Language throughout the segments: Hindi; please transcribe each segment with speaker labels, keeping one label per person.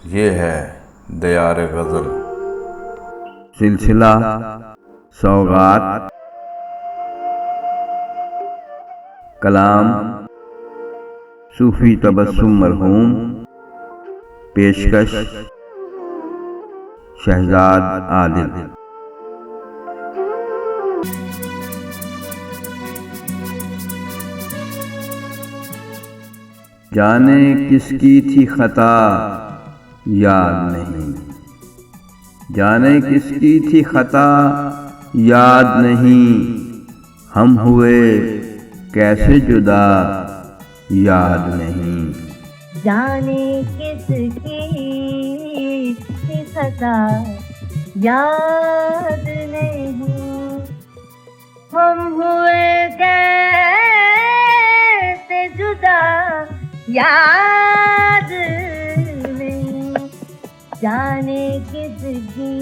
Speaker 1: ये है दयार गज़ल।
Speaker 2: सिलसिला सौगात, कलाम सूफी तबस्सुम मरहूम, पेशकश शहजाद आदिल। जाने किसकी थी खता याद नहीं, जाने किसकी थी खता याद नहीं, हम हुए कैसे जुदा याद नहीं।
Speaker 3: जाने किसकी थी खता याद नहीं, हम हुए कैसे जुदा याद नहीं। जाने किसकी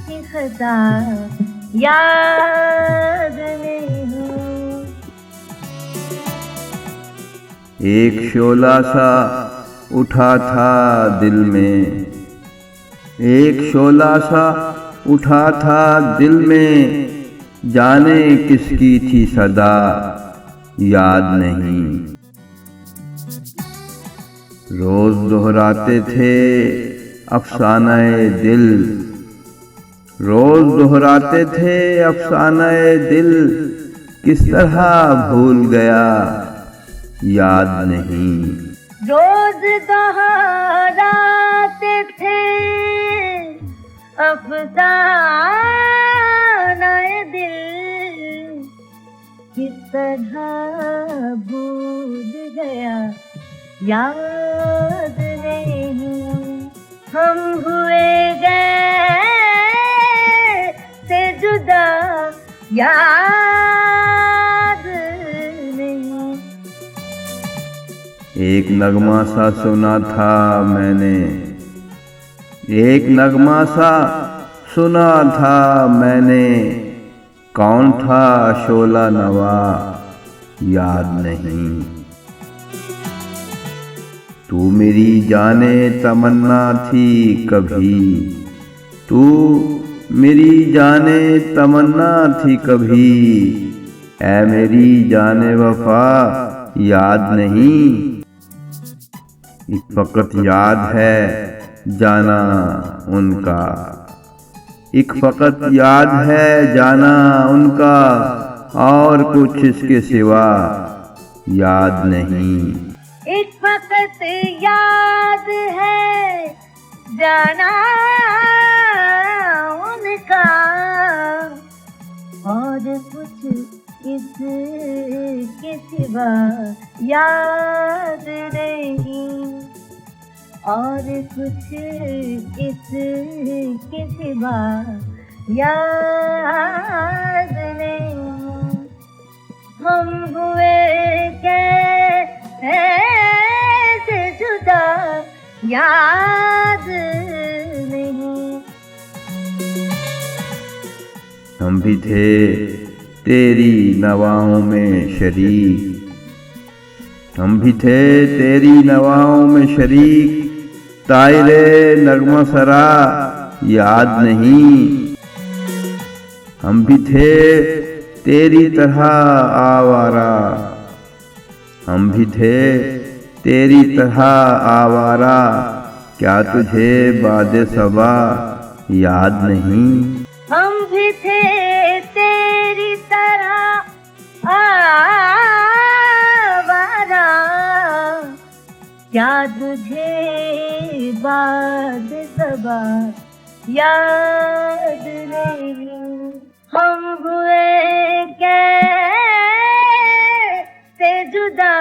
Speaker 3: थी खता याद नहीं।
Speaker 2: एक शोला सा उठा था दिल में, एक शोला सा उठा था दिल में, जाने किसकी थी सदा याद नहीं। रोज दोहराते थे अफसानाए दिल, रोज दोहराते थे अफसानाए दिल, किस तरह भूल गया याद नहीं।
Speaker 3: रोज दोहराते थे अफसानाए दिल, किस तरह भूल गया याद नहीं। हम हुए गए से जुदा याद नहीं।
Speaker 2: एक नगमा सा सुना था मैंने, एक नगमा सा सुना था मैंने, कौन था शोला नवा याद नहीं। तू मेरी जाने तमन्ना थी कभी, तू मेरी जाने तमन्ना थी कभी, ऐ मेरी जाने वफा याद नहीं। एक फकत याद है जाना उनका, एक फकत याद है जाना उनका, और कुछ इसके सिवा याद नहीं।
Speaker 3: एक फकत याद है जाना उनका, और कुछ इसके सिवा याद नहीं। और कुछ इसके सिवा याद नहीं। हम हुए कैसे जुदा याद नहीं।
Speaker 2: हम भी थे तेरी नवाओं में शरीक, हम भी थे तेरी नवाओं में शरीक, तायरे नगमा सरा याद नहीं। हम भी थे तेरी तरह आवारा, हम भी थे तेरी तरह आवारा, क्या तुझे बादे सबा याद नहीं।
Speaker 3: हम भी थे तेरी तरह आवारा, क्या तुझे बाद सबा याद नहीं। हम हुए कैसे जुदा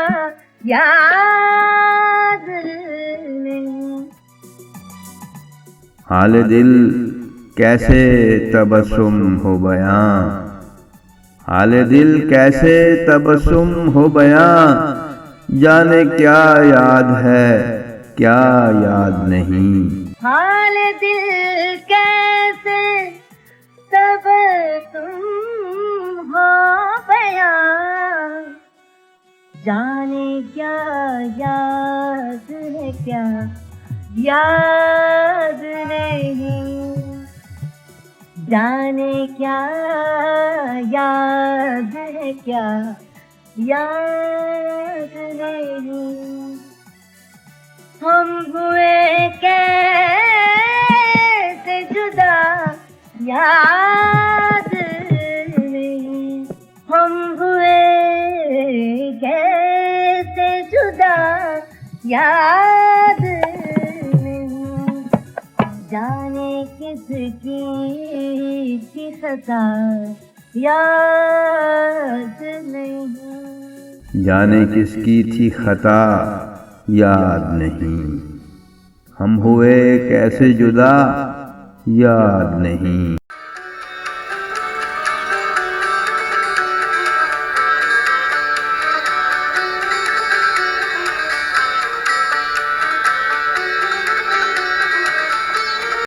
Speaker 3: याद नहीं।
Speaker 2: हाल दिल कैसे तबस्सुम हो बयां, हाल दिल कैसे तबस्सुम हो बयां, जाने क्या याद है क्या याद नहीं।
Speaker 3: हाल दिल कैसे तबस्सुम हो बयां, जाने क्या याद है क्या याद नहीं, जाने क्या याद है, क्या याद नहीं। हम हुए कैसे जुदा, याद नहीं। हम हुए कैसे जुदा, याद नहीं। जाने किसकी थी खता, याद नहीं।
Speaker 2: जाने किसकी थी खता, याद नहीं। हम हुए कैसे जुदा, याद नहीं।